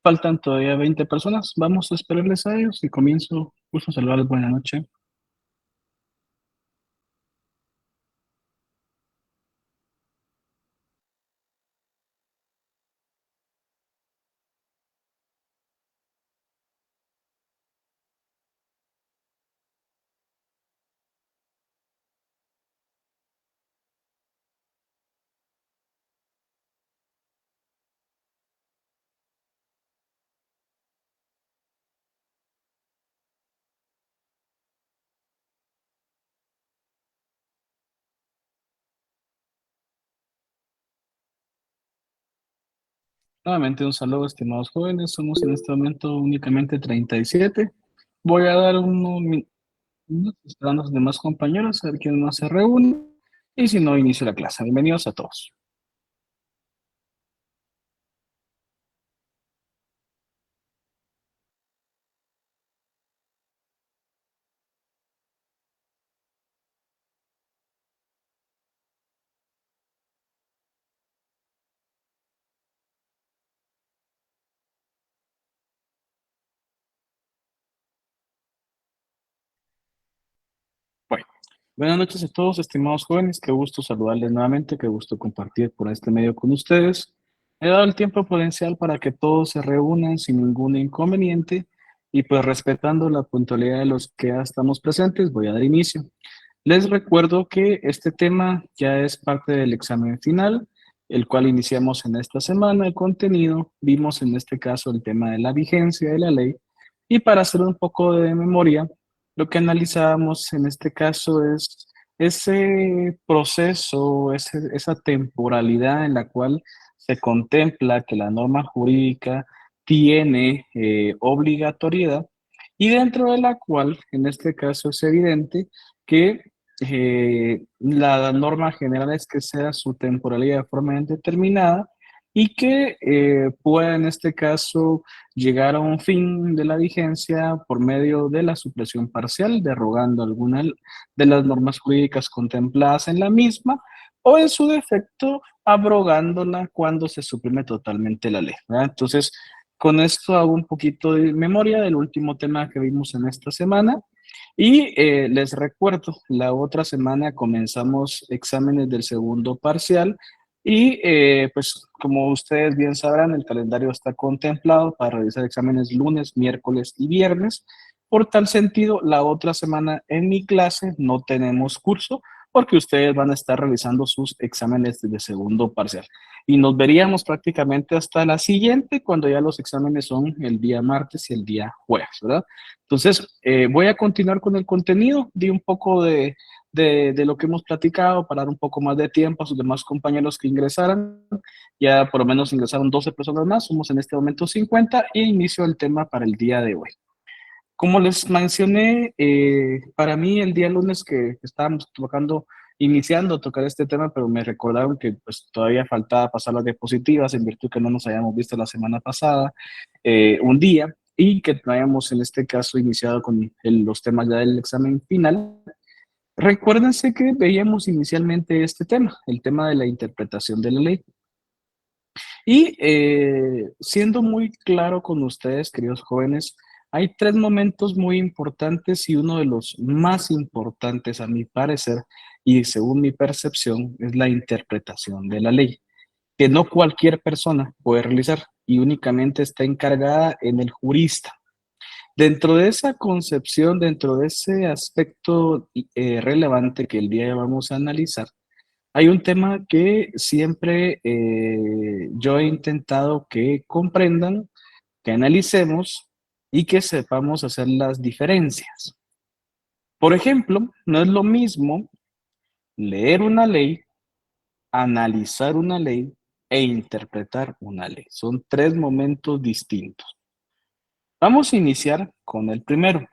Faltan todavía 20 personas. Vamos a esperarles a ellos y comienzo. Gusto saludarles. Buenas noches. Nuevamente un saludo, estimados jóvenes. Somos en este momento únicamente 37. Voy a dar unos minutos esperando a los demás compañeros a ver quién más se reúne. Y si no, inicio la clase. Bienvenidos a todos. Bueno, buenas noches a todos, estimados jóvenes. Qué gusto saludarles nuevamente. Qué gusto compartir por este medio con ustedes. He dado el tiempo prudencial para que todos se reúnan sin ningún inconveniente y pues respetando la puntualidad de los que ya estamos presentes, voy a dar inicio. Les recuerdo que este tema ya es parte del examen final, el cual iniciamos en esta semana. El contenido, vimos en este caso el tema de la vigencia de la ley y para hacer un poco de memoria, lo que analizábamos en este caso es ese proceso, esa temporalidad en la cual se contempla que la norma jurídica tiene obligatoriedad y dentro de la cual, en este caso, es evidente que la norma general es que sea su temporalidad de forma indeterminada y que pueda en este caso llegar a un fin de la vigencia por medio de la supresión parcial, derogando alguna de las normas jurídicas contempladas en la misma o en su defecto abrogándola cuando se suprime totalmente la ley, ¿verdad? Entonces, con esto hago un poquito de memoria del último tema que vimos en esta semana y les recuerdo, la otra semana comenzamos exámenes del segundo parcial y pues como ustedes bien sabrán, el calendario está contemplado para realizar exámenes lunes, miércoles y viernes. Por tal sentido, la otra semana en mi clase no tenemos curso porque ustedes van a estar realizando sus exámenes de segundo parcial. Y nos veríamos prácticamente hasta la siguiente, cuando ya los exámenes son el día martes y el día jueves, ¿verdad? Entonces, voy a continuar con el contenido, di un poco de lo que hemos platicado para dar un poco más de tiempo a sus demás compañeros que ingresaran. Ya por lo menos ingresaron 12 personas más, somos en este momento 50 y inicio el tema para el día de hoy. Como les mencioné, para mí el día lunes que estábamos tocando, iniciando a tocar este tema, pero me recordaron que pues todavía faltaba pasar las diapositivas en virtud que no nos habíamos visto la semana pasada, un día, y que no habíamos en este caso iniciado con los temas ya del examen final. Recuérdense que veíamos inicialmente este tema, el tema de la interpretación de la ley. Y siendo muy claro con ustedes, queridos jóvenes, hay tres momentos muy importantes y uno de los más importantes a mi parecer y según mi percepción es la interpretación de la ley, que no cualquier persona puede realizar y únicamente está encargada en el jurista. Dentro de esa concepción, dentro de ese aspecto relevante que el día de hoy vamos a analizar, hay un tema que siempre yo he intentado que comprendan, que analicemos y que sepamos hacer las diferencias. Por ejemplo, no es lo mismo leer una ley, analizar una ley e interpretar una ley. Son tres momentos distintos. Vamos a iniciar con el primero,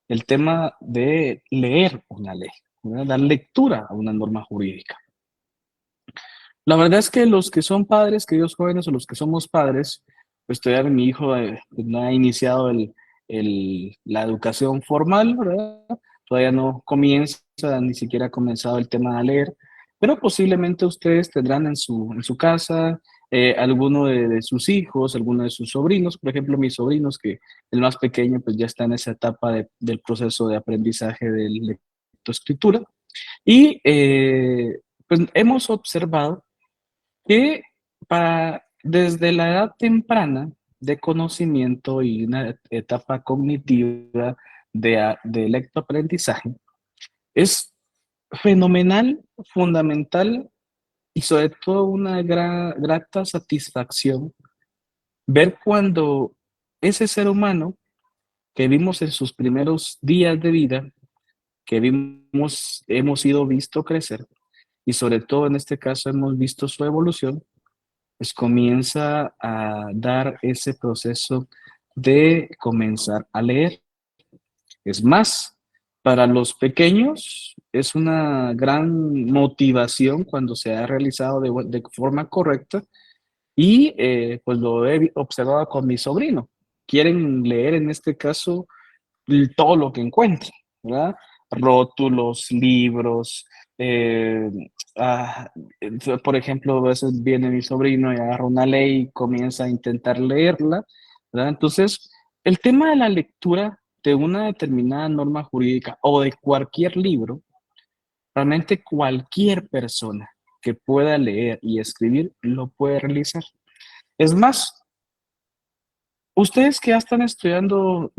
el tema de leer una ley, ¿verdad? Dar lectura a una norma jurídica. La verdad es que los que son padres, queridos jóvenes, o los que somos padres, pues todavía mi hijo pues, no ha iniciado la educación formal, ¿verdad? Todavía no comienza, ni siquiera ha comenzado el tema de leer, pero posiblemente ustedes tendrán en su casa alguno de sus hijos, alguno de sus sobrinos, por ejemplo, mis sobrinos, que el más pequeño pues ya está en esa etapa del proceso de aprendizaje de lectoescritura. Y pues hemos observado que desde la edad temprana de conocimiento y una etapa cognitiva de lectoaprendizaje, es fenomenal, fundamental y sobre todo una grata satisfacción ver cuando ese ser humano que vimos en sus primeros días de vida, que hemos sido visto crecer y sobre todo en este caso hemos visto su evolución, pues comienza a dar ese proceso de comenzar a leer. Es más, para los pequeños es una gran motivación cuando se ha realizado de forma correcta y pues lo he observado con mi sobrino. Quieren leer en este caso todo lo que encuentren, ¿verdad? Rótulos, libros, eh, ah, por ejemplo, a veces viene mi sobrino y agarra una ley y comienza a intentar leerla, ¿verdad? Entonces, el tema de la lectura de una determinada norma jurídica o de cualquier libro, realmente cualquier persona que pueda leer y escribir lo puede realizar. Es más, ustedes que ya están estudiando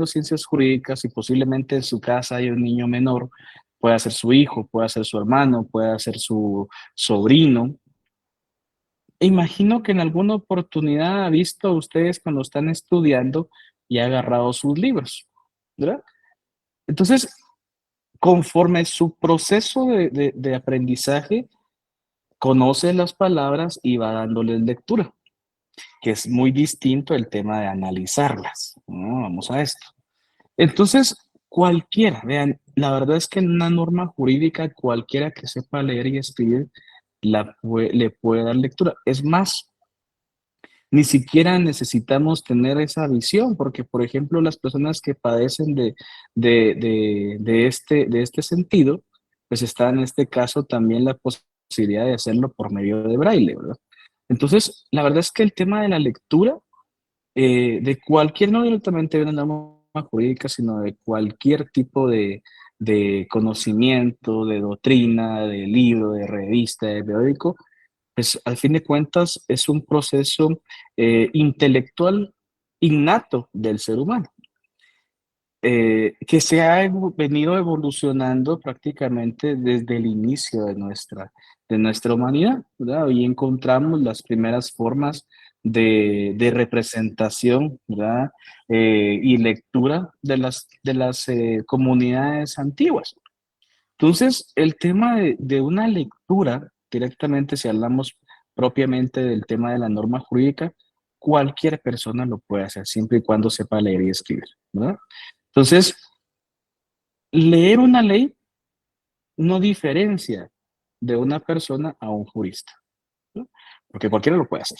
ciencias jurídicas y posiblemente en su casa hay un niño menor, puede ser su hijo, puede ser su hermano, puede ser su sobrino. Imagino que en alguna oportunidad ha visto a ustedes cuando están estudiando y ha agarrado sus libros, ¿verdad? Entonces, conforme su proceso de aprendizaje, conoce las palabras y va dándoles lectura, que es muy distinto el tema de analizarlas, ¿no? Vamos a esto. Entonces, cualquiera, vean, la verdad es que en una norma jurídica, cualquiera que sepa leer y escribir le puede dar lectura. Es más, ni siquiera necesitamos tener esa visión, porque, por ejemplo, las personas que padecen de este sentido, pues está en este caso también la posibilidad de hacerlo por medio de braille, ¿verdad? Entonces, la verdad es que el tema de la lectura de cualquier, no directamente de una norma jurídica, sino de cualquier tipo de conocimiento, de doctrina, de libro, de revista, de periódico, pues al fin de cuentas es un proceso intelectual innato del ser humano que se ha venido evolucionando prácticamente desde el inicio de nuestra humanidad, ¿verdad? Hoy encontramos las primeras formas de representación, ¿verdad? Y lectura de las comunidades antiguas. Entonces, el tema de una lectura, directamente si hablamos propiamente del tema de la norma jurídica, cualquier persona lo puede hacer, siempre y cuando sepa leer y escribir, ¿verdad? Entonces, leer una ley no diferencia de una persona a un jurista, ¿no? Porque cualquiera lo puede hacer,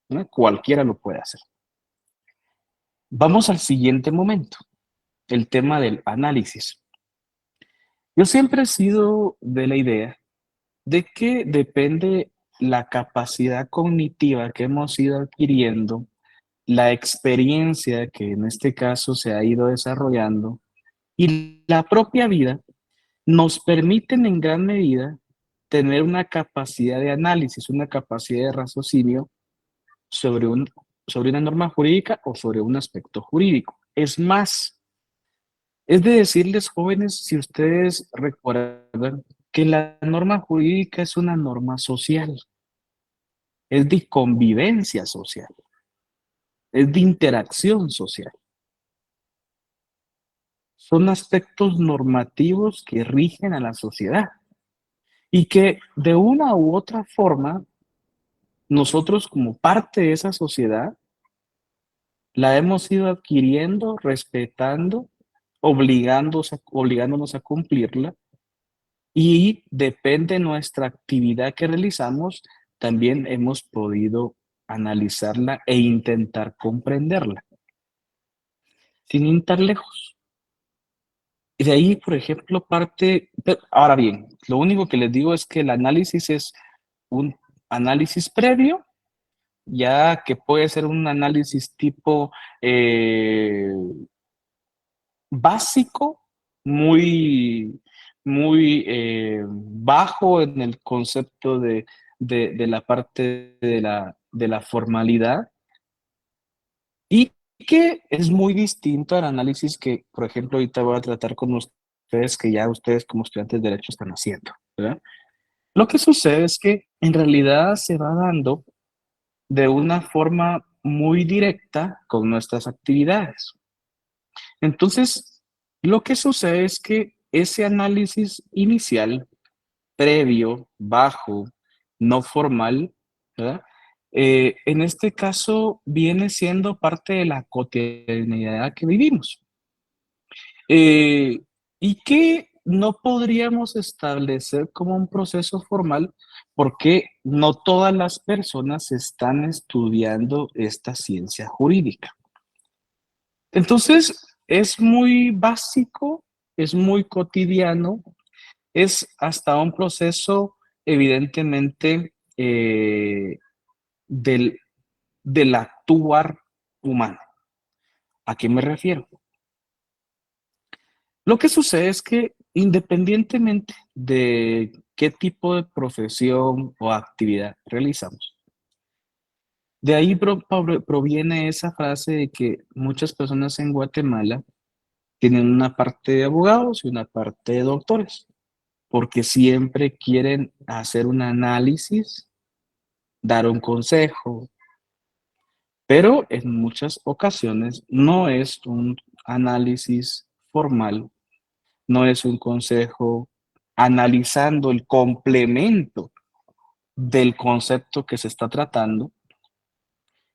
¿no? Cualquiera lo puede hacer. Vamos al siguiente momento, el tema del análisis. Yo siempre he sido de la idea de que depende la capacidad cognitiva que hemos ido adquiriendo, la experiencia que en este caso se ha ido desarrollando y la propia vida nos permiten en gran medida tener una capacidad de análisis, una capacidad de raciocinio sobre, sobre una norma jurídica o sobre un aspecto jurídico. Es más, es de decirles, jóvenes, si ustedes recuerdan que la norma jurídica es una norma social, es de convivencia social, es de interacción social. Son aspectos normativos que rigen a la sociedad y que de una u otra forma nosotros como parte de esa sociedad la hemos ido adquiriendo, respetando, obligándonos a cumplirla y depende de nuestra actividad que realizamos, también hemos podido analizarla e intentar comprenderla, sin ir tan lejos. Y de ahí, por ejemplo, ahora bien, lo único que les digo es que el análisis es un análisis previo ya que puede ser un análisis tipo básico, muy bajo en el concepto de la parte de la formalidad, y que es muy distinto al análisis que, por ejemplo, ahorita voy a tratar con ustedes, que ya ustedes como estudiantes de derecho están haciendo, ¿verdad? Lo que sucede es que en realidad se va dando de una forma muy directa con nuestras actividades. Entonces, lo que sucede es que ese análisis inicial, previo, bajo, no formal, ¿verdad? En este caso viene siendo parte de la cotidianidad que vivimos. Eh, y que no podríamos establecer como un proceso formal porque no todas las personas están estudiando esta ciencia jurídica. Entonces, es muy básico, es muy cotidiano, es hasta un proceso evidentemente del, del actuar humano. ¿A qué me refiero? Lo que sucede es que independientemente de qué tipo de profesión o actividad realizamos, de ahí proviene esa frase de que muchas personas en Guatemala tienen una parte de abogados y una parte de doctores, porque siempre quieren hacer un análisis, dar un consejo, pero en muchas ocasiones no es un análisis formal, no es un consejo analizando el complemento del concepto que se está tratando,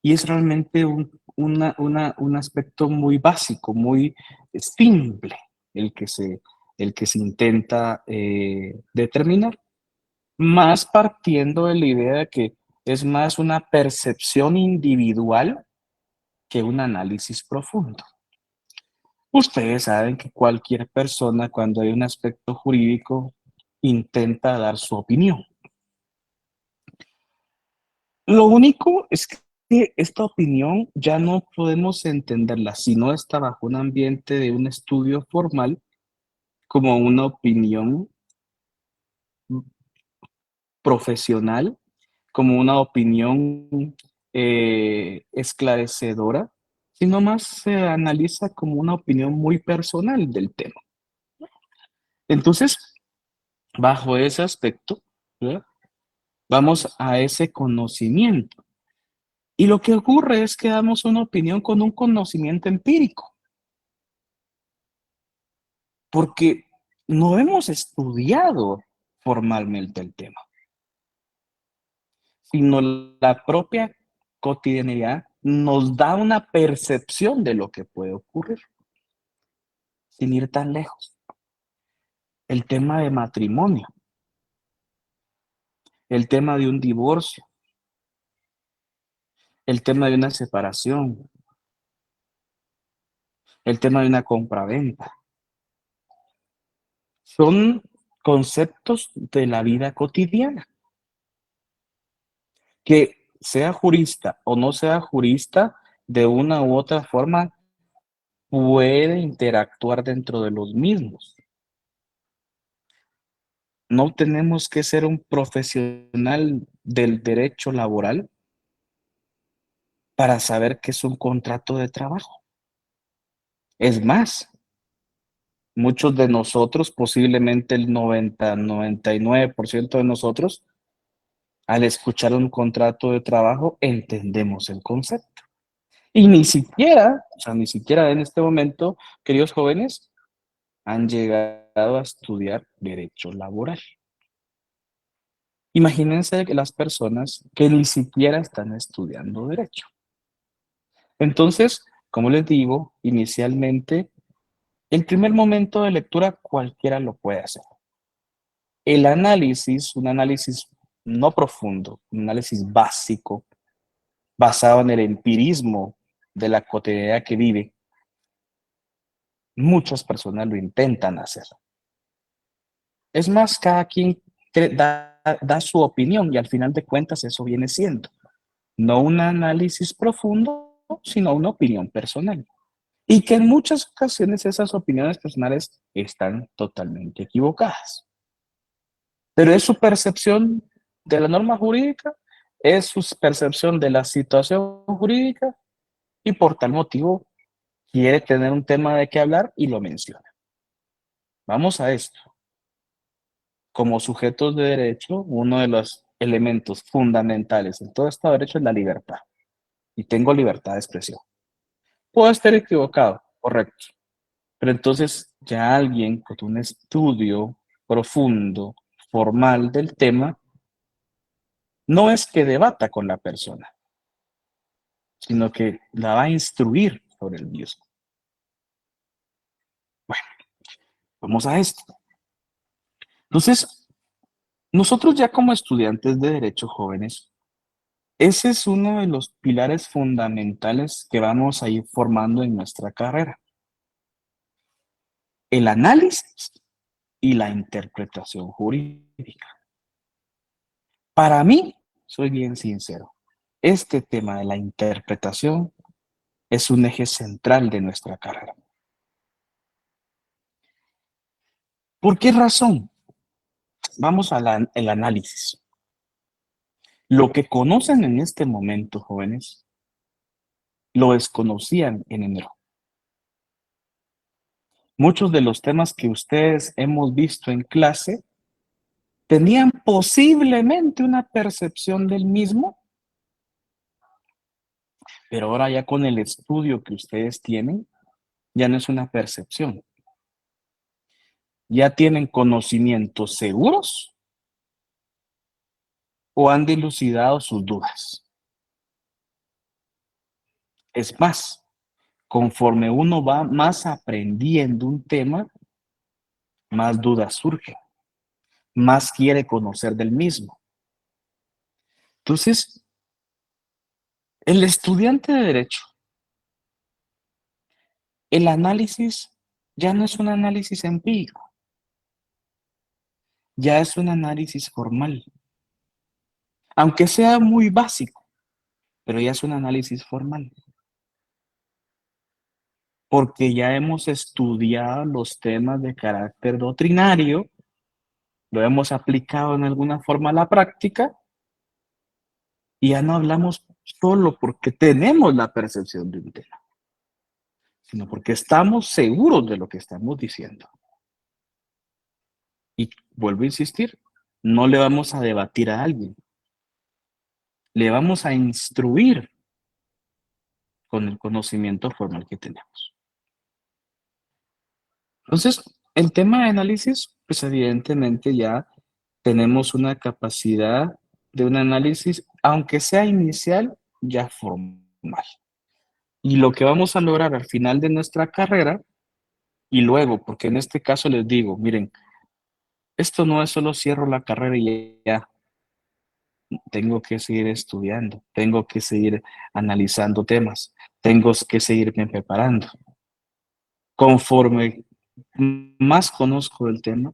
y es realmente un aspecto muy básico, muy simple el que se intenta determinar, más partiendo de la idea de que es más una percepción individual que un análisis profundo. Ustedes saben que cualquier persona, cuando hay un aspecto jurídico, intenta dar su opinión. Lo único es que esta opinión ya no podemos entenderla, si no está bajo un ambiente de un estudio formal, como una opinión profesional, como una opinión esclarecedora, sino más se analiza como una opinión muy personal del tema. Entonces, bajo ese aspecto, ¿verdad? Vamos a ese conocimiento. Y lo que ocurre es que damos una opinión con un conocimiento empírico, porque no hemos estudiado formalmente el tema, sino la propia cotidianidad nos da una percepción de lo que puede ocurrir, sin ir tan lejos. El tema de matrimonio, el tema de un divorcio, el tema de una separación, el tema de una compraventa, son conceptos de la vida cotidiana. Que sea jurista o no sea jurista, de una u otra forma puede interactuar dentro de los mismos. No tenemos que ser un profesional del derecho laboral para saber qué es un contrato de trabajo. Es más, muchos de nosotros, posiblemente el 99% de nosotros, al escuchar un contrato de trabajo, entendemos el concepto. Y ni siquiera, o sea, ni siquiera en este momento, queridos jóvenes, han llegado a estudiar derecho laboral. Imagínense que las personas que ni siquiera están estudiando derecho. Entonces, como les digo, inicialmente, el primer momento de lectura cualquiera lo puede hacer. El análisis, un análisis no profundo, un análisis básico, basado en el empirismo de la cotidianidad que vive, muchas personas lo intentan hacer. Es más, cada quien da su opinión y al final de cuentas eso viene siendo. no un análisis profundo, sino una opinión personal. Y que en muchas ocasiones esas opiniones personales están totalmente equivocadas. Pero es su percepción de la norma jurídica, es su percepción de la situación jurídica y por tal motivo quiere tener un tema de qué hablar y lo menciona. Vamos a esto. Como sujetos de derecho, uno de los elementos fundamentales en todo Estado de Derecho es la libertad. Y tengo libertad de expresión. Puedo estar equivocado, correcto. Pero entonces ya alguien con un estudio profundo, formal del tema, no es que debata con la persona, sino que la va a instruir sobre el mismo. Bueno, vamos a esto. Entonces, nosotros ya como estudiantes de derecho jóvenes, ese es uno de los pilares fundamentales que vamos a ir formando en nuestra carrera. El análisis y la interpretación jurídica. Para mí, soy bien sincero, este tema de la interpretación es un eje central de nuestra carrera. ¿Por qué razón? Vamos al análisis. Lo que conocen en este momento, jóvenes, lo desconocían en enero. Muchos de los temas que ustedes hemos visto en clase tenían posiblemente una percepción del mismo, pero ahora ya con el estudio que ustedes tienen, ya no es una percepción. Ya tienen conocimientos seguros o han dilucidado sus dudas. Es más, conforme uno va más aprendiendo un tema, más dudas surgen, más quiere conocer del mismo. Entonces, el estudiante de derecho, el análisis ya no es un análisis empírico, ya es un análisis formal, aunque sea muy básico, pero ya es un análisis formal, porque ya hemos estudiado los temas de carácter doctrinario, lo hemos aplicado en alguna forma a la práctica y ya no hablamos solo porque tenemos la percepción de un tema, sino porque estamos seguros de lo que estamos diciendo. Y vuelvo a insistir, no le vamos a debatir a alguien, le vamos a instruir con el conocimiento formal que tenemos. Entonces, el tema de análisis, pues evidentemente ya tenemos una capacidad de un análisis, aunque sea inicial, ya formal. Y lo que vamos a lograr al final de nuestra carrera, y luego, porque en este caso les digo, miren, esto no es solo cierro la carrera y ya, tengo que seguir estudiando, tengo que seguir analizando temas, tengo que seguirme preparando. Conforme más conozco el tema,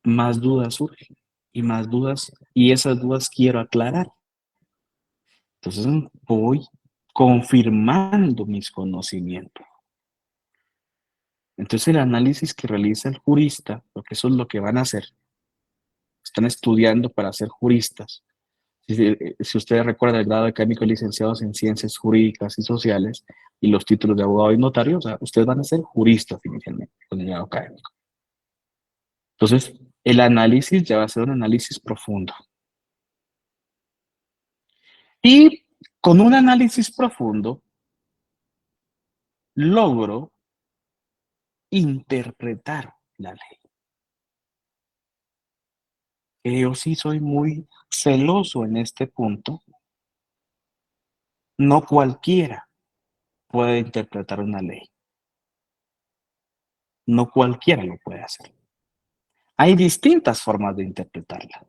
más dudas surgen y más dudas, y esas dudas quiero aclarar. Entonces voy confirmando mis conocimientos. Entonces el análisis que realiza el jurista, porque eso es lo que van a hacer, están estudiando para ser juristas. Si ustedes recuerdan el grado académico de licenciados en ciencias jurídicas y sociales y los títulos de abogado y notario, o sea, ustedes van a ser juristas inicialmente con el grado académico. Entonces, el análisis ya va a ser un análisis profundo. Y con un análisis profundo, logro interpretar la ley. Yo sí soy muy celoso en este punto. No cualquiera puede interpretar una ley. No cualquiera lo puede hacer. Hay distintas formas de interpretarla,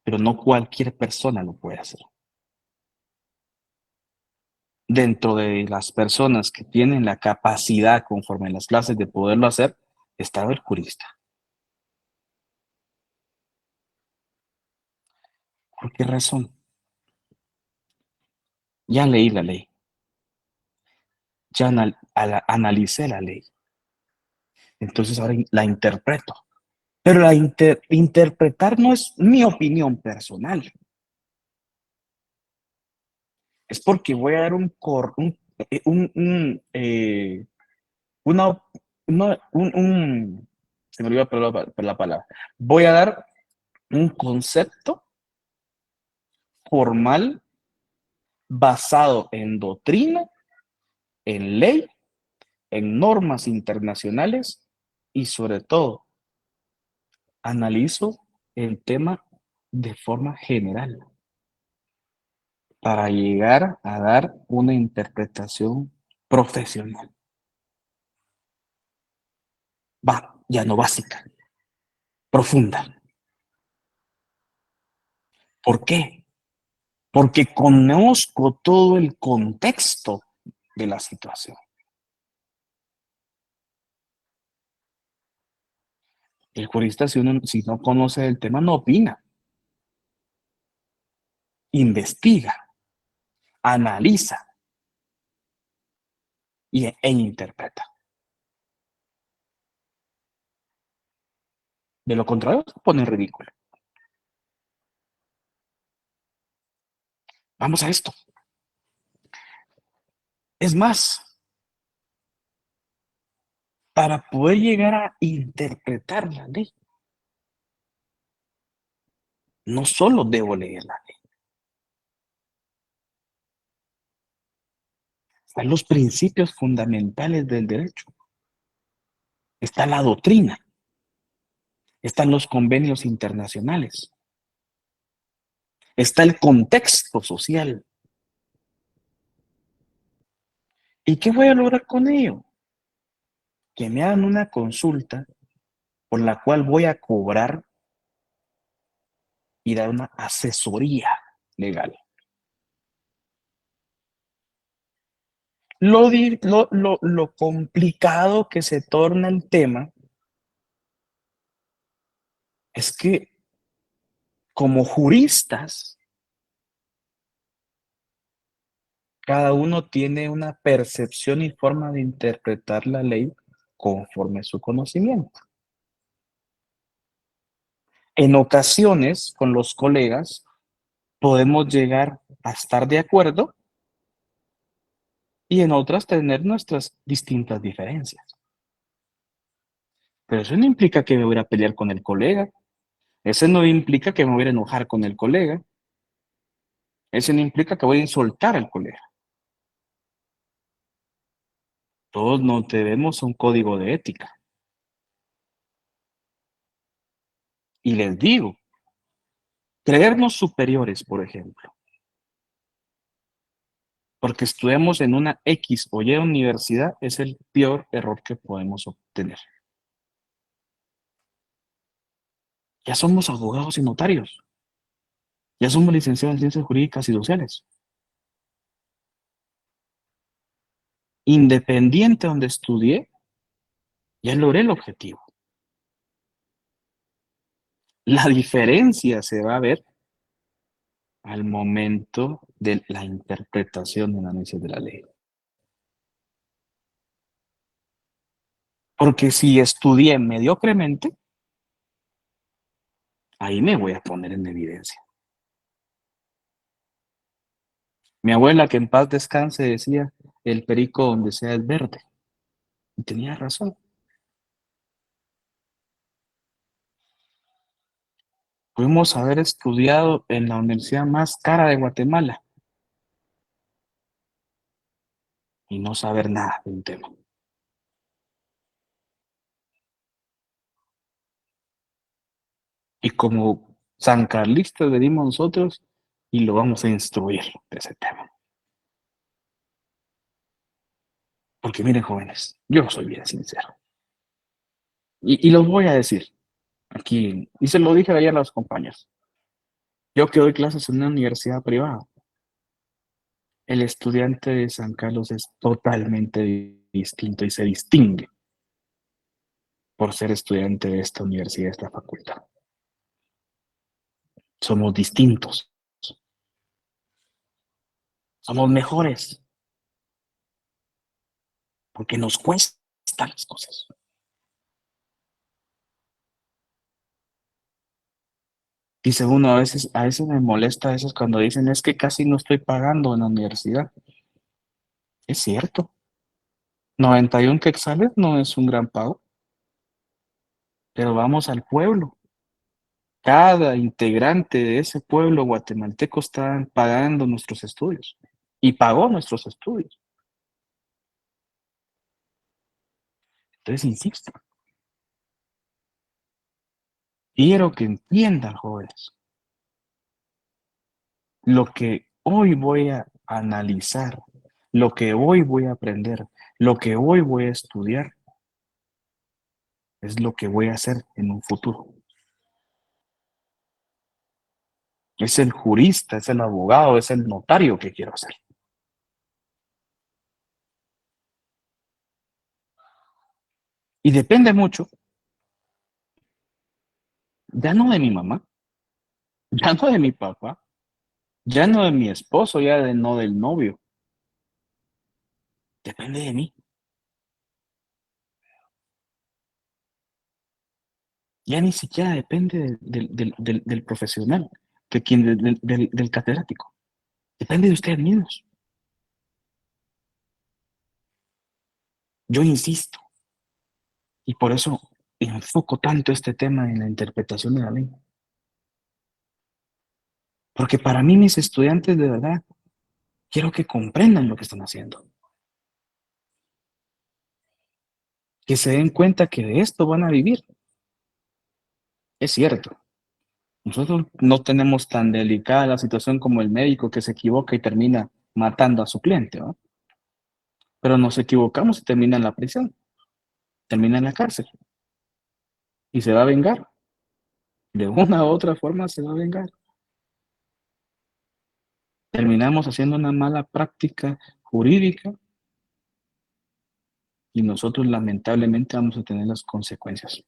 pero no cualquier persona lo puede hacer. Dentro de las personas que tienen la capacidad, conforme en las clases, de poderlo hacer, está el jurista. ¿Por qué razón? Ya leí la ley, ya analicé la ley, entonces ahora la interpreto. Pero interpretar no es mi opinión personal, es porque voy a dar una, se me olvidó la palabra, voy a dar un concepto formal basado en doctrina, en ley, en normas internacionales y sobre todo analizo el tema de forma general para llegar a dar una interpretación profesional. Va, ya no básica, profunda. ¿Por qué? Porque conozco todo el contexto de la situación. El jurista, si no conoce el tema, no opina, investiga, analiza e interpreta. De lo contrario, se pone en ridículo. Vamos a esto. Es más, para poder llegar a interpretar la ley, no solo debo leer la ley, están los principios fundamentales del derecho, está la doctrina, están los convenios internacionales, está el contexto social. ¿Y qué voy a lograr con ello? Que me hagan una consulta por la cual voy a cobrar y dar una asesoría legal. Lo complicado que se torna el tema es que como juristas, cada uno tiene una percepción y forma de interpretar la ley conforme a su conocimiento. En ocasiones, con los colegas, podemos llegar a estar de acuerdo y en otras tener nuestras distintas diferencias. Pero eso no implica que me voy a pelear con el colega, eso no implica que me voy a enojar con el colega, eso no implica que voy a insultar al colega. Todos nos debemos a un código de ética. Y les digo, creernos superiores, por ejemplo, porque estudiamos en una X o Y universidad, es el peor error que podemos obtener. Ya somos abogados y notarios, ya somos licenciados en ciencias jurídicas y sociales. Independiente de donde estudié, ya logré el objetivo. La diferencia se va a ver al momento de la interpretación de análisis de la ley. Porque si estudié mediocremente, ahí me voy a poner en evidencia. Mi abuela, que en paz descanse, decía, el perico donde sea es verde. Y tenía razón. Pudimos haber estudiado en la universidad más cara de Guatemala y no saber nada de un tema. Y como sancarlistas venimos nosotros y lo vamos a instruir de ese tema. Porque miren, jóvenes, yo soy bien sincero. Y los voy a decir aquí, y se lo dije ayer a los compañeros. Yo que doy clases en una universidad privada, el estudiante de San Carlos es totalmente distinto y se distingue por ser estudiante de esta universidad, de esta facultad. Somos distintos. Somos mejores porque nos cuestan las cosas. Dice uno, a veces me molesta a veces cuando dicen es que casi no estoy pagando en la universidad. Es cierto. 91 quetzales no es un gran pago, pero vamos al pueblo. Cada integrante de ese pueblo guatemalteco está pagando nuestros estudios y pagó nuestros estudios. Entonces, insisto, quiero que entiendan, jóvenes, lo que hoy voy a analizar, lo que hoy voy a aprender, lo que hoy voy a estudiar, es lo que voy a hacer en un futuro. Es el jurista, es el abogado, es el notario que quiero ser. Y depende mucho, ya no de mi mamá, ya no de mi papá, ya no de mi esposo, no del novio, depende de mí. Ya ni siquiera depende del profesional, del catedrático. Depende de ustedes mismos. Yo insisto, y por eso enfoco tanto este tema en la interpretación de la ley. Porque para mí mis estudiantes de verdad quiero que comprendan lo que están haciendo, que se den cuenta que de esto van a vivir. Es cierto, nosotros no tenemos tan delicada la situación como el médico que se equivoca y termina matando a su cliente, ¿no? Pero nos equivocamos y termina en la prisión, termina en la cárcel y se va a vengar. De una u otra forma se va a vengar. Terminamos haciendo una mala práctica jurídica y nosotros lamentablemente vamos a tener las consecuencias.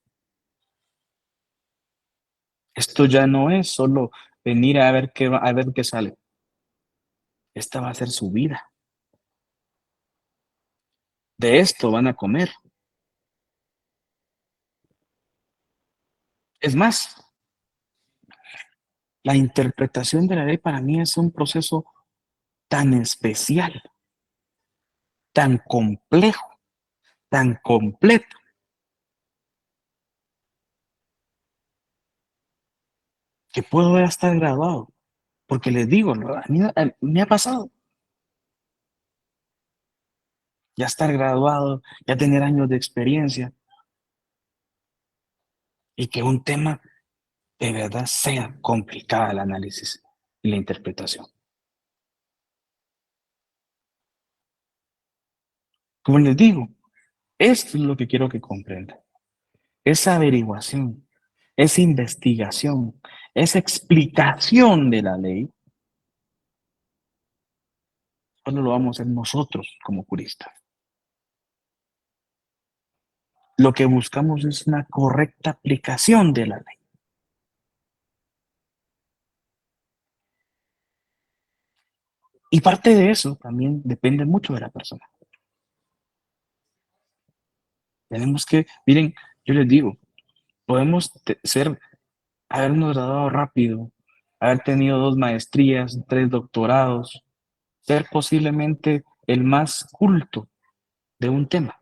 Esto ya no es solo venir a ver a ver qué sale. Esta va a ser su vida. De esto van a comer. Es más, la interpretación de la ley para mí es un proceso tan especial, tan complejo, tan completo, que puedo ya estar graduado. Porque les digo, ¿no? A mí me ha pasado ya estar graduado, ya tener años de experiencia y que un tema de verdad sea complicado el análisis y la interpretación. Como les digo, esto es lo que quiero que comprendan. Esa averiguación, esa investigación, esa explicación de la ley, solo lo vamos a hacer nosotros como juristas. Lo que buscamos es una correcta aplicación de la ley. Y parte de eso también depende mucho de la persona. Tenemos que, miren, yo les digo, podemos habernos graduado rápido, haber tenido 2 maestrías, 3 doctorados, ser posiblemente el más culto de un tema,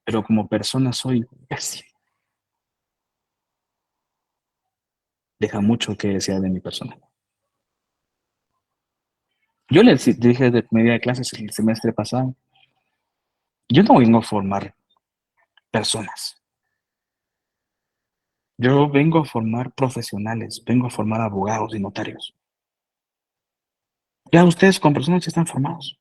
pero como persona soy pésimo. Deja mucho que desear de mi persona. Yo les dije de media de clases el semestre pasado, yo no vengo a formar personas, yo vengo a formar profesionales, vengo a formar abogados y notarios. Ya ustedes con personas ya están formados.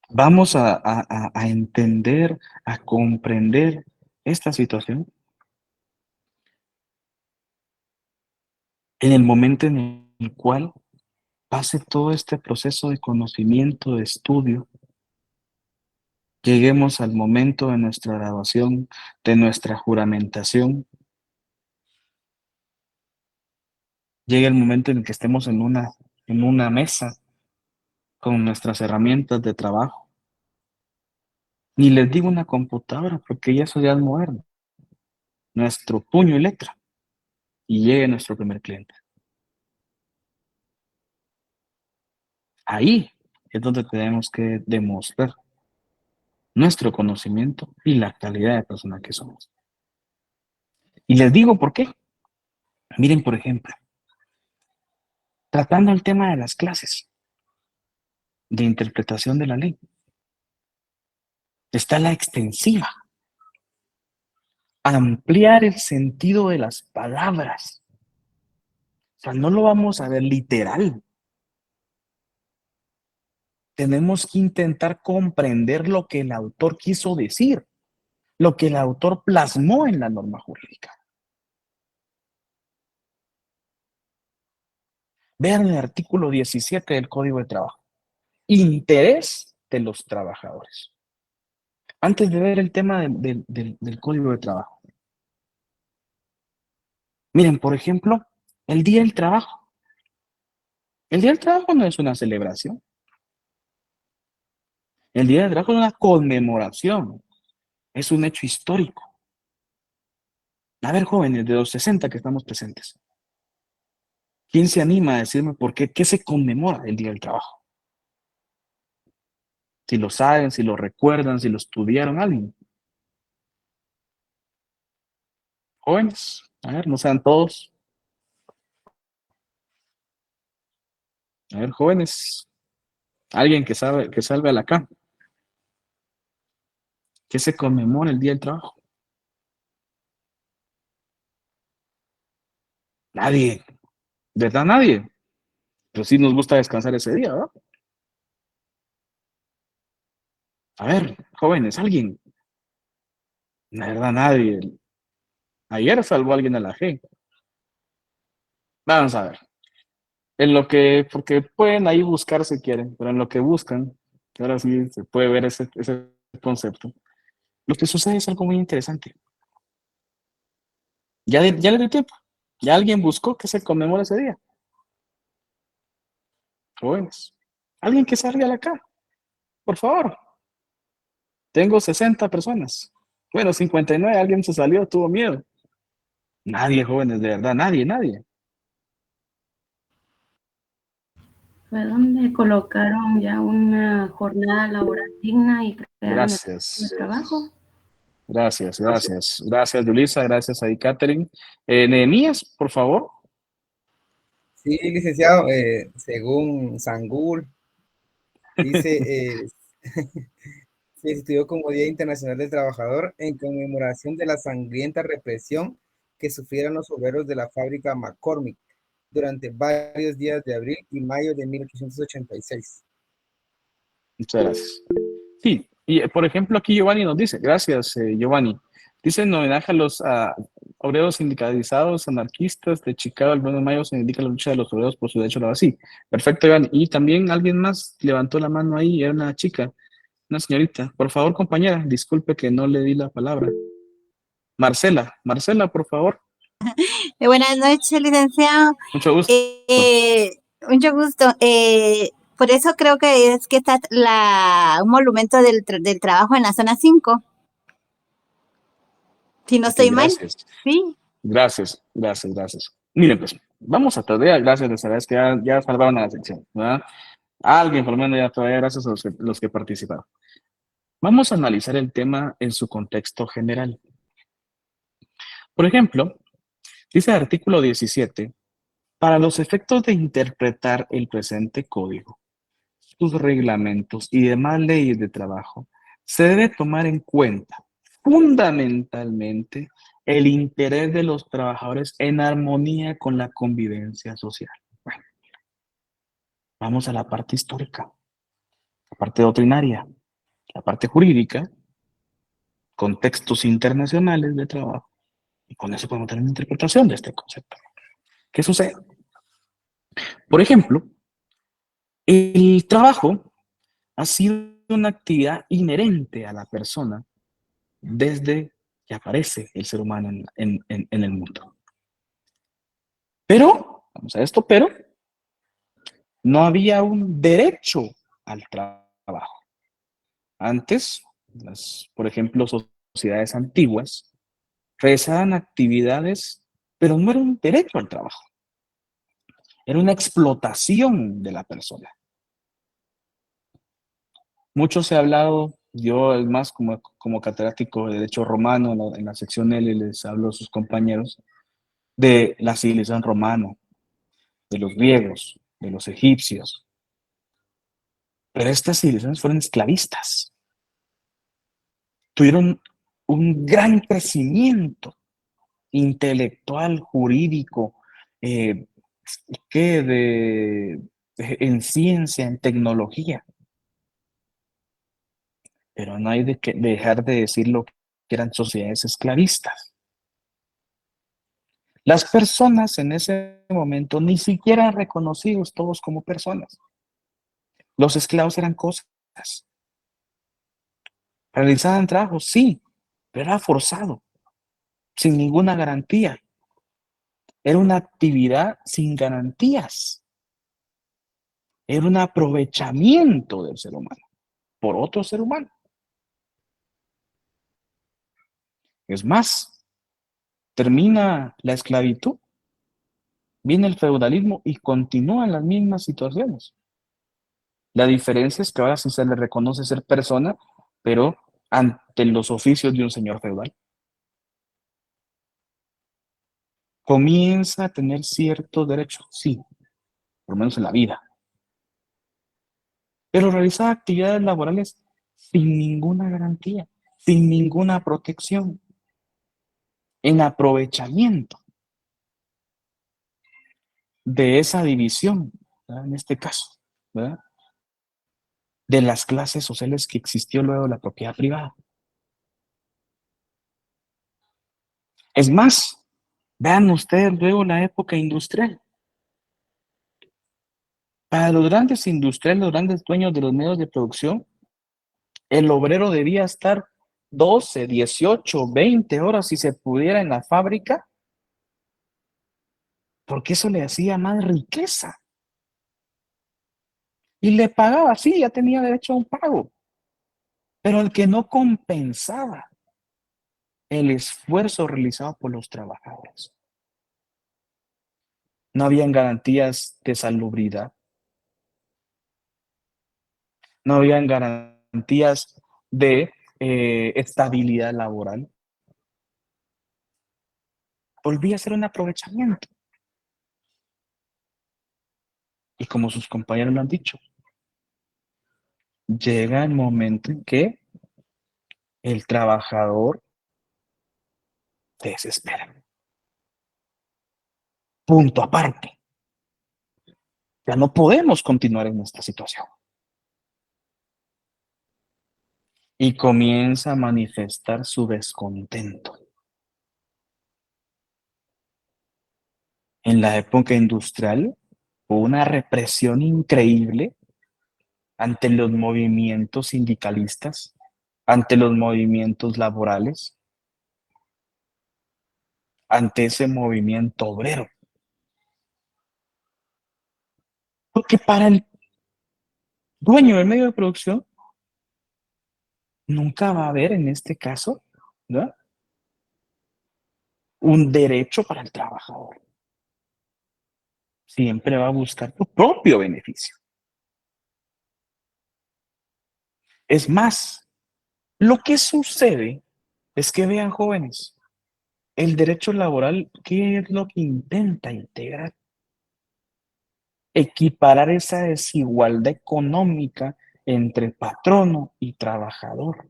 Vamos a entender, a comprender esta situación en el momento en el cual pase todo este proceso de conocimiento, de estudio, lleguemos al momento de nuestra graduación, de nuestra juramentación, llegue el momento en el que estemos en una mesa con nuestras herramientas de trabajo. Ni les digo una computadora, porque ya eso ya es moderno. Nuestro puño y letra. Y llegue nuestro primer cliente. Ahí es donde tenemos que demostrar nuestro conocimiento y la calidad de persona que somos. Y les digo por qué. Miren, por ejemplo, tratando el tema de las clases de interpretación de la ley, está la extensiva, ampliar el sentido de las palabras. O sea, no lo vamos a ver literal. Tenemos que intentar comprender lo que el autor quiso decir, lo que el autor plasmó en la norma jurídica. Vean el artículo 17 del Código de Trabajo. Interés de los trabajadores. Antes de ver el tema del Código de Trabajo. Miren, por ejemplo, el Día del Trabajo. El Día del Trabajo no es una celebración. El Día del Trabajo es una conmemoración. Es un hecho histórico. A ver, jóvenes de los 60 que estamos presentes. ¿Quién se anima a decirme por qué? ¿Qué se conmemora el Día del Trabajo? Si lo saben, si lo recuerdan, si lo estudiaron alguien. Jóvenes, a ver, no sean todos. A ver, jóvenes, alguien que salga a la cama. ¿Qué se conmemora el Día del Trabajo? Nadie, ¿verdad? Nadie. Pero sí nos gusta descansar ese día, ¿verdad? A ver, jóvenes, alguien. La verdad, nadie. Ayer salvó a alguien a la G. Vamos a ver. En lo que, porque pueden ahí buscar si quieren, pero en lo que buscan, ahora sí se puede ver ese concepto. Lo que sucede es algo muy interesante. Ya le dio tiempo. Ya alguien buscó que se conmemora ese día. Jóvenes. Alguien que salga a la cara, por favor. Tengo 60 personas. Bueno, 59, alguien se salió, tuvo miedo. Nadie, jóvenes, de verdad, nadie, nadie. Fue donde colocaron ya una jornada laboral digna y crearon el de Gracias. trabajo. Gracias, gracias. Gracias, Yulisa. Gracias ahí, Catherine. Nehemías, por favor. Sí, licenciado, según Sangul, dice, se instituyó como Día Internacional del Trabajador en conmemoración de la sangrienta represión que sufrieron los obreros de la fábrica McCormick durante varios días de abril y mayo de 1886. Muchas gracias. Sí, y por ejemplo, aquí Giovanni nos dice, gracias, Giovanni. Dice en homenaje a los obreros sindicalizados anarquistas de Chicago, el 1 de mayo se indica la lucha de los obreros por su derecho a la sí. Perfecto, Giovanni. Y también alguien más levantó la mano ahí, era una chica, una señorita. Por favor, compañera, disculpe que no le di la palabra. Marcela, Marcela, por favor. Buenas noches, licenciado. Mucho gusto. Mucho gusto. Por eso creo que es que está un monumento del trabajo en la zona 5. Si no Ok, estoy mal. gracias. Sí. Gracias, gracias, gracias. Miren, pues, vamos a todavía, gracias de saber que ya salvaron a la sección, ¿verdad? Alguien, por lo menos, ya todavía, gracias a los que participaron. Vamos a analizar el tema en su contexto general. Por ejemplo, dice el artículo 17, para los efectos de interpretar el presente código, sus reglamentos y demás leyes de trabajo, se debe tomar en cuenta fundamentalmente el interés de los trabajadores en armonía con la convivencia social. Bueno, vamos a la parte histórica, la parte doctrinaria, la parte jurídica, contextos internacionales de trabajo, y con eso podemos tener una interpretación de este concepto. ¿Qué sucede? Por ejemplo, el trabajo ha sido una actividad inherente a la persona desde que aparece el ser humano en el mundo. Pero Vamos a esto, pero no había un derecho al trabajo. Antes, por ejemplo, sociedades antiguas realizaban actividades, pero no era un derecho al trabajo. Era una explotación de la persona. Mucho se ha hablado, yo es más como catedrático de Derecho Romano, en la sección L les hablo a sus compañeros, de la civilización romana, de los griegos, de los egipcios. Pero estas civilizaciones fueron esclavistas. Tuvieron un gran crecimiento intelectual, jurídico, en ciencia, en tecnología. Pero no hay que dejar de decir lo que eran sociedades esclavistas. Las personas en ese momento ni siquiera eran reconocidos todos como personas. Los esclavos eran cosas. Realizaban trabajo, sí, pero era forzado, sin ninguna garantía. Era una actividad sin garantías. Era un aprovechamiento del ser humano por otro ser humano. Es más, termina la esclavitud, viene el feudalismo y continúan las mismas situaciones. La diferencia es que ahora sí se le reconoce ser persona, pero ante los oficios de un señor feudal. Comienza a tener ciertos derechos, sí, por lo menos en la vida. Pero realizaba actividades laborales sin ninguna garantía, sin ninguna protección, en aprovechamiento de esa división, ¿verdad? En este caso, ¿verdad? De las clases sociales que existió luego de la propiedad privada. Es más, vean ustedes luego la época industrial. Para los grandes industriales, los grandes dueños de los medios de producción, el obrero debía estar 12, 18, 20 horas si se pudiera en la fábrica, porque eso le hacía más riqueza. Y le pagaba, sí, ya tenía derecho a un pago, pero el que no compensaba el esfuerzo realizado por los trabajadores. No habían garantías de salubridad. No habían garantías de estabilidad laboral. Volvía a ser un aprovechamiento. Y como sus compañeros lo han dicho, llega el momento en que el trabajador se desespera. Punto aparte. Ya no podemos continuar en esta situación. Y comienza a manifestar su descontento. En la época industrial hubo una represión increíble ante los movimientos sindicalistas, ante los movimientos laborales, ante ese movimiento obrero. Porque para el dueño del medio de producción nunca va a haber en este caso, ¿no?, un derecho para el trabajador. Siempre va a buscar tu propio beneficio. Es más, lo que sucede es que, vean, jóvenes, el derecho laboral, ¿qué es lo que intenta integrar? Equiparar esa desigualdad económica entre patrono y trabajador.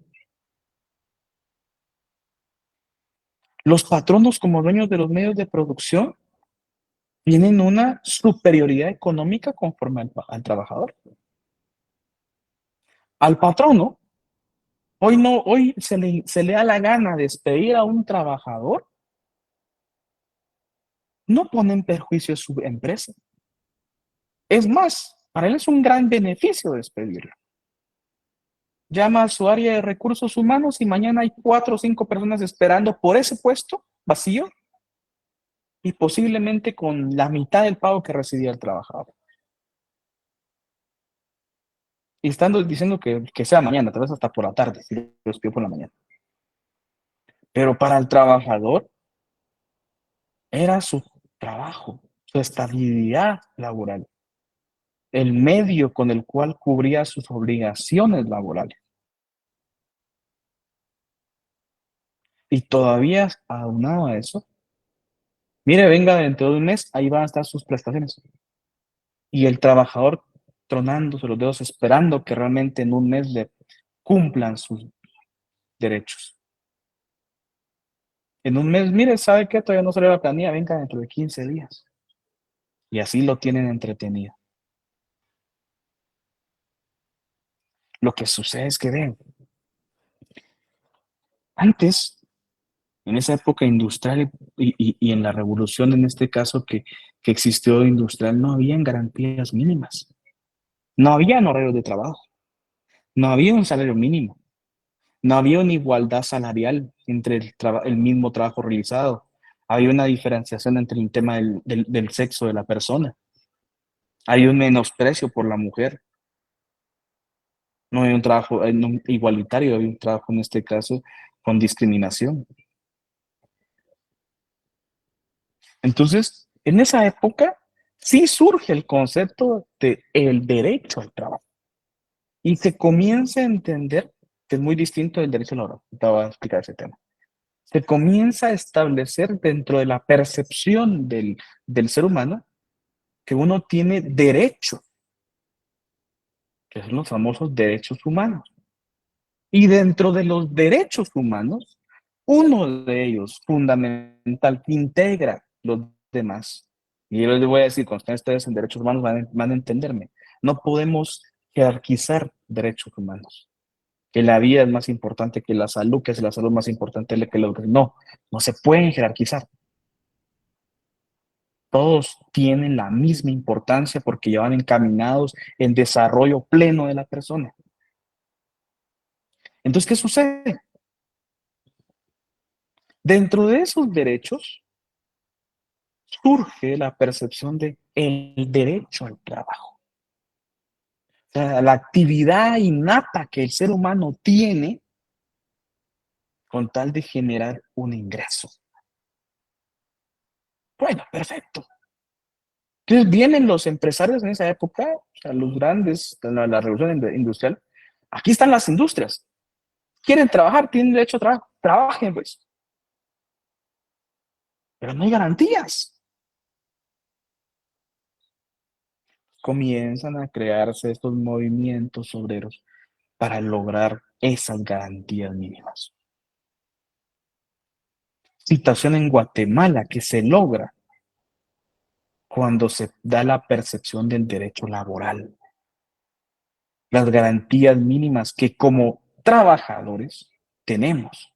Los patronos, como dueños de los medios de producción, tienen una superioridad económica conforme al trabajador. Al patrono, hoy se le da la gana de despedir a un trabajador, no pone en perjuicio su empresa. Es más, para él es un gran beneficio despedirlo. Llama a su área de recursos humanos y mañana hay 4 o 5 personas esperando por ese puesto vacío y posiblemente con la mitad del pago que recibía el trabajador. Y estando diciendo que sea mañana, tal vez hasta por la tarde, si los pido por la mañana. Pero para el trabajador era su trabajo, su estabilidad laboral, el medio con el cual cubría sus obligaciones laborales. Y todavía, aunado a eso, mire, venga, dentro de un mes, ahí van a estar sus prestaciones. Y el trabajador tronándose los dedos, esperando que realmente en un mes le cumplan sus derechos. En un mes, mire, ¿sabe qué? Todavía no salió la planilla, venga dentro de 15 días. Y así lo tienen entretenido. Lo que sucede es que, ven, antes, en esa época industrial y en la revolución, en este caso que existió industrial, no habían garantías mínimas. No había horarios de trabajo. No había un salario mínimo. No había una igualdad salarial entre el mismo trabajo realizado. Había una diferenciación entre el tema del sexo de la persona. Hay un menosprecio por la mujer. No hay un trabajo no igualitario, hay un trabajo en este caso con discriminación. Entonces, en esa época sí surge el concepto de el derecho al trabajo y se comienza a entender que es muy distinto del derecho laboral. Te voy a explicar ese tema. Se comienza a establecer dentro de la percepción del ser humano que uno tiene derecho, que son los famosos derechos humanos. Y dentro de los derechos humanos, uno de ellos, fundamental, que integra los demás. Y yo les voy a decir, cuando estén ustedes en derechos humanos van a entenderme. No podemos jerarquizar derechos humanos. Que la vida es más importante que la salud, que es la salud más importante que la educación. No, no se pueden jerarquizar. Todos tienen la misma importancia porque ya van encaminados en desarrollo pleno de la persona. Entonces, ¿qué sucede? Dentro de esos derechos surge la percepción de el derecho al trabajo. O sea, la actividad innata que el ser humano tiene con tal de generar un ingreso. Bueno, perfecto. Entonces vienen los empresarios en esa época, o sea, los grandes, la revolución industrial. Aquí están las industrias. Quieren trabajar, tienen derecho a trabajar. Trabajen, pues. Pero no hay garantías. Comienzan a crearse estos movimientos obreros para lograr esas garantías mínimas. Situación en Guatemala que se logra cuando se da la percepción del derecho laboral. Las garantías mínimas que como trabajadores tenemos.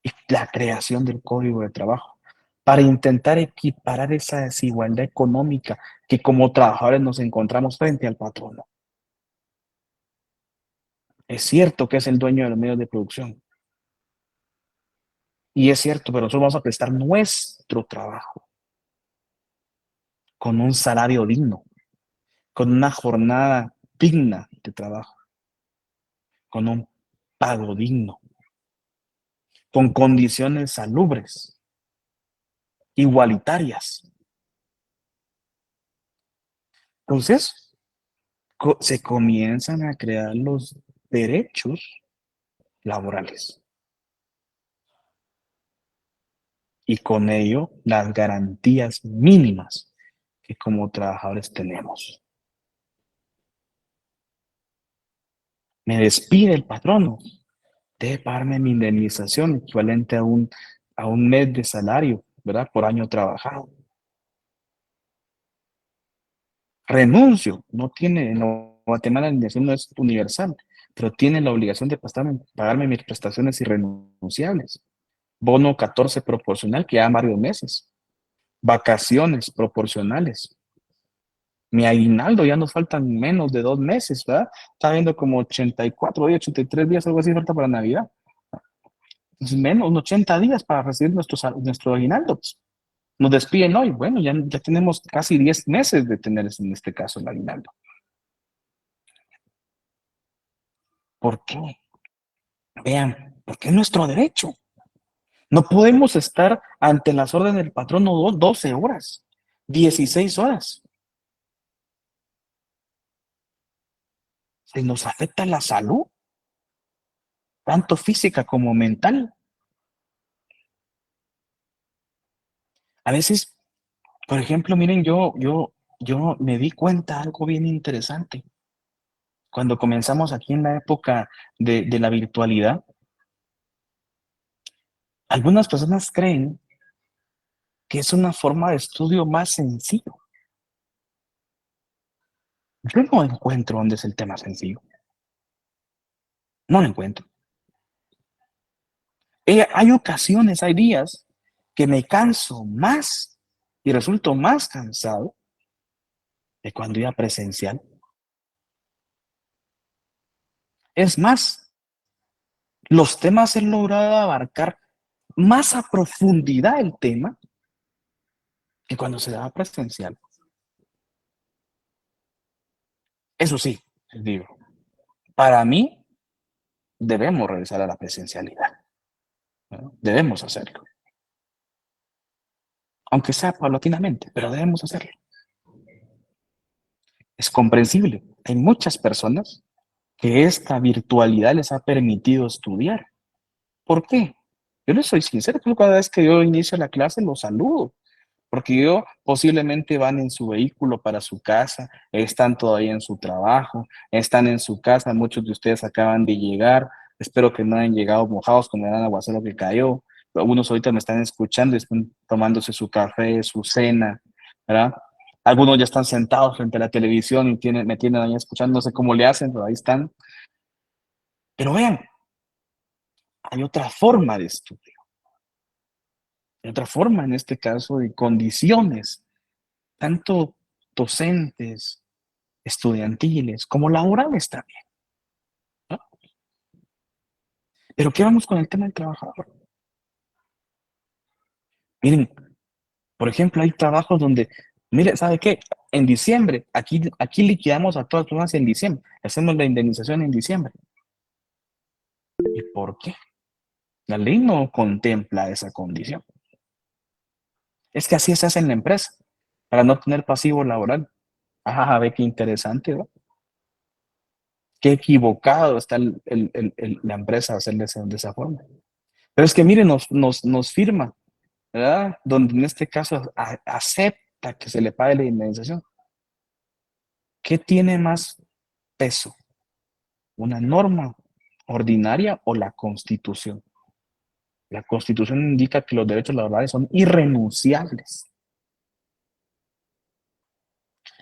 Y la creación del Código de Trabajo para intentar equiparar esa desigualdad económica que como trabajadores nos encontramos frente al patrono. Es cierto que es el dueño de los medios de producción. Y es cierto, pero nosotros vamos a prestar nuestro trabajo con un salario digno, con una jornada digna de trabajo, con un pago digno, con condiciones salubres, igualitarias. Entonces, se comienzan a crear los derechos laborales. Y con ello, las garantías mínimas que como trabajadores tenemos. Me despide el patrono, debe pagarme mi indemnización equivalente a un mes de salario, ¿verdad? Por año trabajado. Renuncio, no tiene, en Guatemala la indemnización no es universal, pero tiene la obligación de pagarme mis prestaciones irrenunciables. Bono 14 proporcional que ya varios meses. Vacaciones proporcionales. Mi aguinaldo ya nos faltan menos de 2 meses, ¿verdad? Está viendo como 84 días, 83 días, algo así falta para Navidad. menos, 80 días para recibir nuestro aguinaldo. Pues. Nos despiden hoy. Bueno, ya tenemos casi 10 meses de tener en este caso el aguinaldo. ¿Por qué? Vean, porque es nuestro derecho. No podemos estar ante las órdenes del patrón 12 horas, 16 horas. Se nos afecta la salud, tanto física como mental. A veces, por ejemplo, miren, yo me di cuenta de algo bien interesante. Cuando comenzamos aquí en la época de la virtualidad, algunas personas creen que es una forma de estudio más sencillo. Yo no encuentro dónde es el tema sencillo. No lo encuentro. Hay ocasiones, hay días que me canso más y resulto más cansado de cuando iba presencial. Es más, los temas he logrado abarcar más a profundidad el tema que cuando se daba presencial. Eso sí, les digo, para mí debemos regresar a la presencialidad. ¿No? Debemos hacerlo. Aunque sea paulatinamente, pero debemos hacerlo. Es comprensible. Hay muchas personas que esta virtualidad les ha permitido estudiar. ¿Por qué? Yo les soy sincero, pues cada vez que yo inicio la clase los saludo, porque yo posiblemente van en su vehículo para su casa, están todavía en su trabajo, están en su casa, muchos de ustedes acaban de llegar, espero que no hayan llegado mojados con el gran aguacero que cayó, algunos ahorita me están escuchando y están tomándose su café, su cena, ¿verdad? Algunos ya están sentados frente a la televisión y me tienen ahí escuchando, no sé cómo le hacen, pero ahí están. Pero vean, hay otra forma de estudio, hay otra forma en este caso de condiciones, tanto docentes, estudiantiles, como laborales también. ¿No? Pero ¿qué vamos con el tema del trabajador? Miren, por ejemplo, hay trabajos donde, mire, ¿sabe qué? En diciembre, aquí liquidamos a todas las personas en diciembre, hacemos la indemnización en diciembre. ¿Y por qué? La ley no contempla esa condición. Es que así se hace en la empresa, para no tener pasivo laboral. Ah, ve qué interesante, ¿no? Qué equivocado está la empresa hacerle de esa forma. Pero es que, miren, nos firma, ¿verdad? Donde en este caso acepta que se le pague la indemnización. ¿Qué tiene más peso? ¿Una norma ordinaria o la Constitución? La Constitución indica que los derechos laborales son irrenunciables.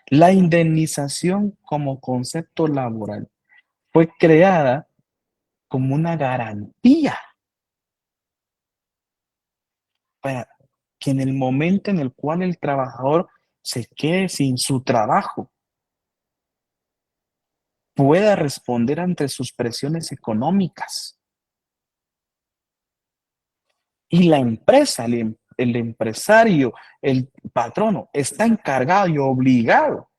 La indemnización como concepto laboral fue creada como una garantía para que en el momento en el cual el trabajador se quede sin su trabajo, pueda responder ante sus presiones económicas. Y la empresa, el empresario, el patrono, está encargado y obligado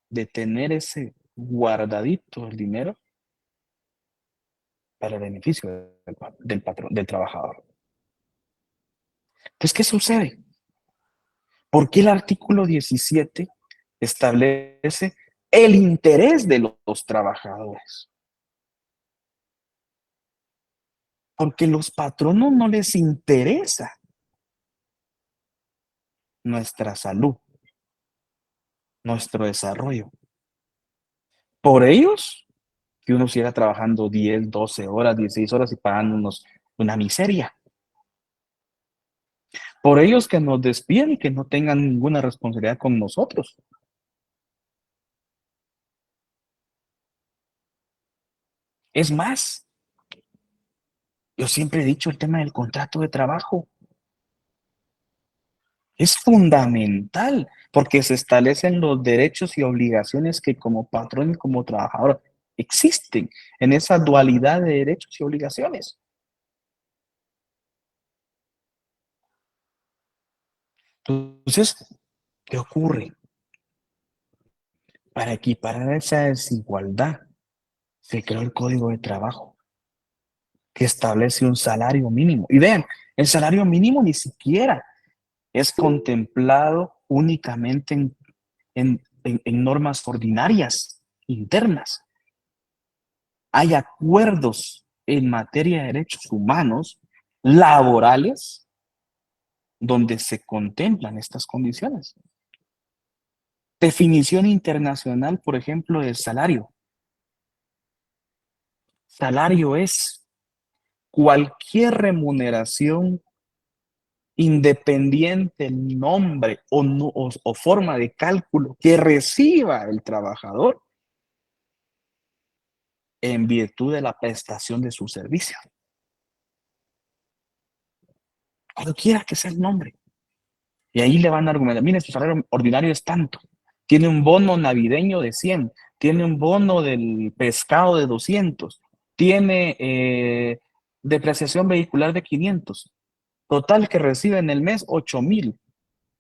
de tener ese guardadito el dinero para el beneficio del patrón, del trabajador. Entonces, ¿qué sucede? ¿Por qué el artículo 17 establece el interés de los trabajadores? Porque a los patronos no les interesa nuestra salud, nuestro desarrollo. Por ellos, que uno siga trabajando 10, 12 horas, 16 horas y pagándonos una miseria. Por ellos que nos despidan y que no tengan ninguna responsabilidad con nosotros. Es más, yo siempre he dicho el tema del contrato de trabajo. Es fundamental porque se establecen los derechos y obligaciones que como patrón y como trabajador existen en esa dualidad de derechos y obligaciones. Entonces, ¿qué ocurre? Para equiparar esa desigualdad, se creó el Código de Trabajo, que establece un salario mínimo. Y vean, el salario mínimo ni siquiera es contemplado únicamente en normas ordinarias internas. Hay acuerdos en materia de derechos humanos laborales donde se contemplan estas condiciones. Definición internacional, por ejemplo, del salario. Salario es cualquier remuneración independiente el nombre o forma de cálculo que reciba el trabajador en virtud de la prestación de su servicio. Cualquiera que sea el nombre. Y ahí le van a argumentar, mire, su salario ordinario es tanto. Tiene un bono navideño de 100, tiene un bono del pescado de 200, tiene depreciación vehicular de 500. Total que recibe en el mes 8,000.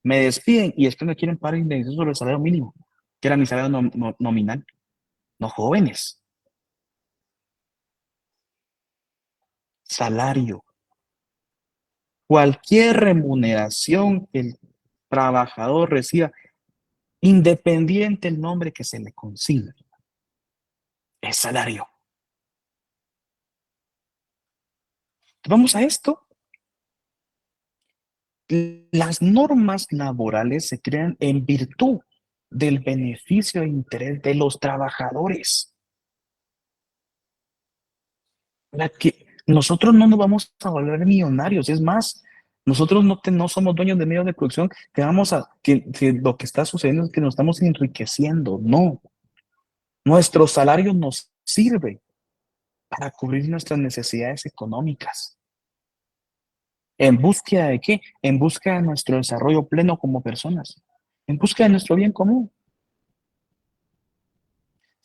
Me despiden y después me quieren pagar indemnización sobre el salario mínimo, que era mi salario nominal. No, jóvenes. Salario. Cualquier remuneración que el trabajador reciba, independiente el nombre que se le consigne, es salario. Vamos a esto. Las normas laborales se crean en virtud del beneficio e interés de los trabajadores. Para que nosotros no nos vamos a volver millonarios, es más, nosotros no somos dueños de medios de producción que lo que está sucediendo es que nos estamos enriqueciendo. No, nuestro salario nos sirve para cubrir nuestras necesidades económicas. ¿En búsqueda de qué? En búsqueda de nuestro desarrollo pleno como personas, en búsqueda de nuestro bien común.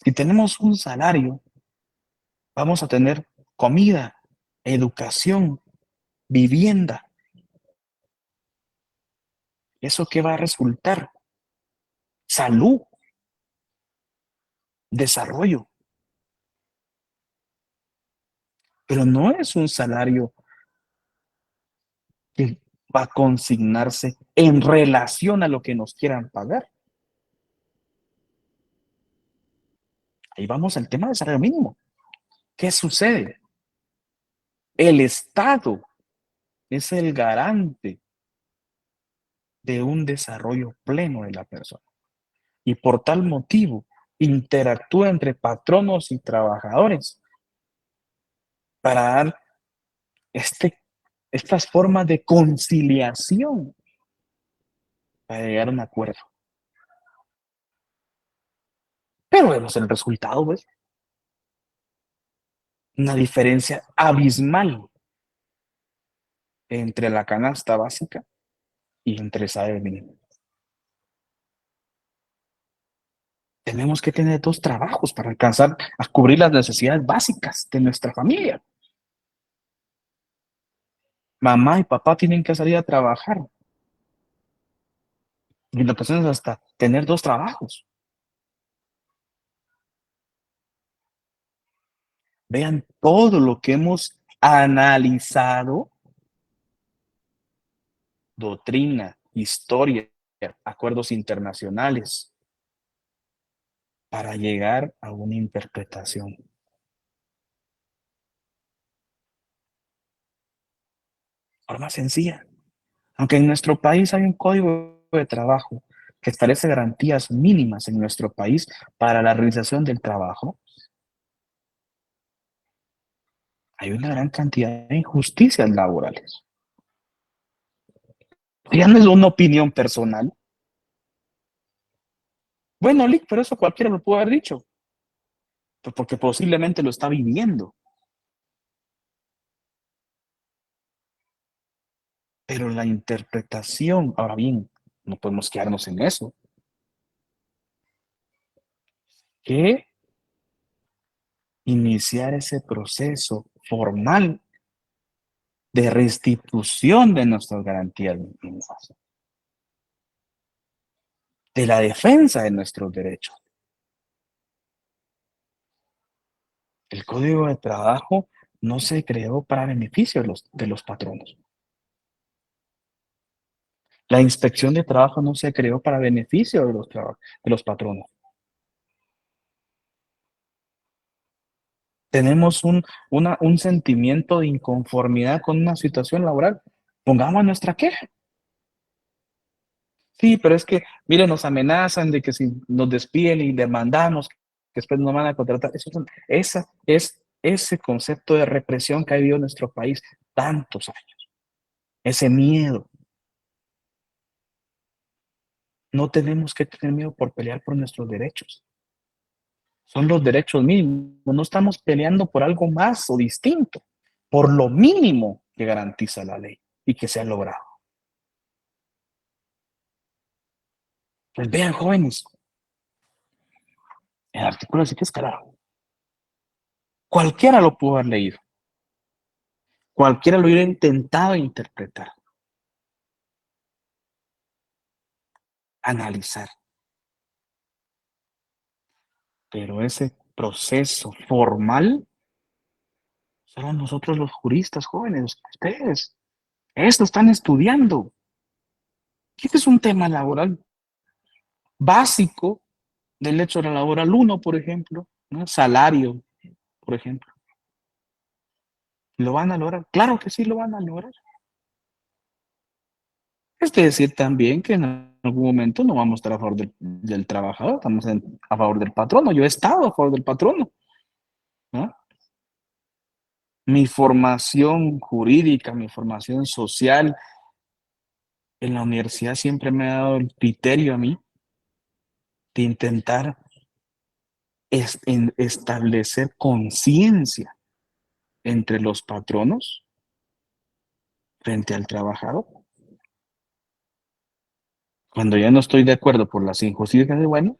Si tenemos un salario, vamos a tener comida, educación, vivienda. ¿Eso qué va a resultar? Salud, desarrollo. Pero no es un salario que va a consignarse en relación a lo que nos quieran pagar. Ahí vamos al tema del salario mínimo. ¿Qué sucede? El Estado es el garante de un desarrollo pleno de la persona. Y por tal motivo, interactúa entre patronos y trabajadores para dar estas formas de conciliación para llegar a un acuerdo. Pero vemos el resultado, ¿ves? Una diferencia abismal entre la canasta básica y entre el salario mínimo. Tenemos que tener 2 trabajos para alcanzar a cubrir las necesidades básicas de nuestra familia. Mamá y papá tienen que salir a trabajar. Y en ocasiones hasta tener 2 trabajos. Vean todo lo que hemos analizado, doctrina, historia, acuerdos internacionales, para llegar a una interpretación. Forma sencilla. Aunque en nuestro país hay un código de trabajo que establece garantías mínimas en nuestro país para la realización del trabajo, hay una gran cantidad de injusticias laborales. Ya no es una opinión personal. Bueno, Lick, pero eso cualquiera lo pudo haber dicho. Pues porque posiblemente lo está viviendo. Pero la interpretación, ahora bien, no podemos quedarnos en eso. Que iniciar ese proceso formal de restitución de nuestras garantías mínimas. de la defensa de nuestros derechos. El Código de Trabajo no se creó para beneficio de los patronos. La Inspección de Trabajo no se creó para beneficio de los patronos. Tenemos un sentimiento de inconformidad con una situación laboral. Pongamos nuestra queja. Sí, pero es que, miren, nos amenazan de que si nos despiden y demandamos, que después nos van a contratar. Esa es ese concepto de represión que ha vivido nuestro país tantos años. Ese miedo. No tenemos que tener miedo por pelear por nuestros derechos. Son los derechos mínimos. No estamos peleando por algo más o distinto, por lo mínimo que garantiza la ley y que se ha logrado. Pues vean, jóvenes, el artículo sí que es carajo. Cualquiera lo pudo haber leído. Cualquiera lo hubiera intentado interpretar. Analizar. Pero ese proceso formal, solo nosotros los juristas jóvenes, ustedes, esto están estudiando. Este es un tema laboral básico del hecho laboral 1, por ejemplo, ¿no? Salario, por ejemplo. ¿Lo van a lograr? Claro que sí lo van a lograr. Es decir también que en algún momento no vamos a estar a favor del trabajador, estamos a favor del patrono. Yo he estado a favor del patrono, ¿no? Mi formación jurídica, mi formación social en la universidad siempre me ha dado el criterio a mí de intentar establecer conciencia entre los patronos frente al trabajador. Cuando ya no estoy de acuerdo por las injusticias, bueno,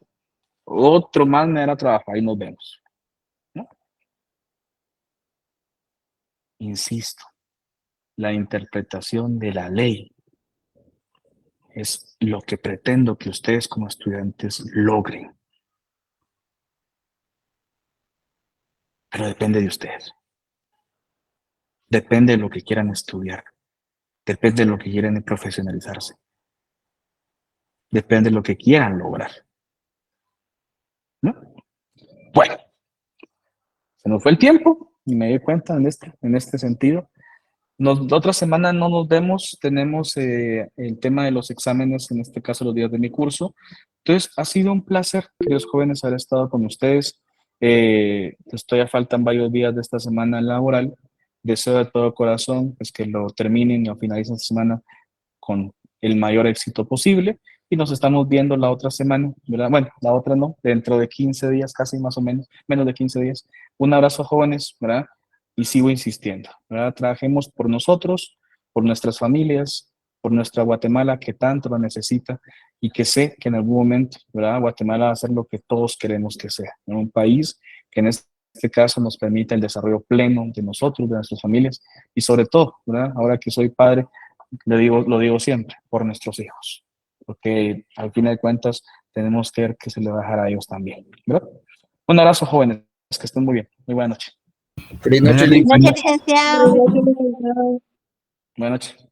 otro más me hará trabajar y nos vemos, ¿no? Insisto, la interpretación de la ley es lo que pretendo que ustedes como estudiantes logren. Pero depende de ustedes. Depende de lo que quieran estudiar. Depende de lo que quieran profesionalizarse. Depende de lo que quieran lograr, ¿no? Bueno, se nos fue el tiempo y me di cuenta en este sentido. La otra semana no nos vemos, tenemos el tema de los exámenes, en este caso los días de mi curso. Entonces, ha sido un placer, queridos jóvenes, haber estado con ustedes. Todavía faltan varios días de esta semana laboral. Deseo de todo corazón pues, que lo terminen o finalicen esta semana con el mayor éxito posible y nos estamos viendo la otra semana, ¿verdad? Bueno, la otra no, dentro de 15 días, casi más o menos, menos de 15 días. Un abrazo, jóvenes, ¿verdad? Y sigo insistiendo, ¿verdad? Trabajemos por nosotros, por nuestras familias, por nuestra Guatemala que tanto lo necesita y que sé que en algún momento, ¿verdad? Guatemala va a ser lo que todos queremos que sea, ¿no? Un país que en este caso nos permita el desarrollo pleno de nosotros, de nuestras familias y sobre todo, ¿verdad? Ahora que soy padre, lo digo siempre, por nuestros hijos, porque al fin de cuentas tenemos que ver que se le va a dejar a ellos también, ¿verdad? Un abrazo, jóvenes, que estén muy bien. Muy buena noche. Feliz noche, Buenas noches, licenciado. Buenas noches.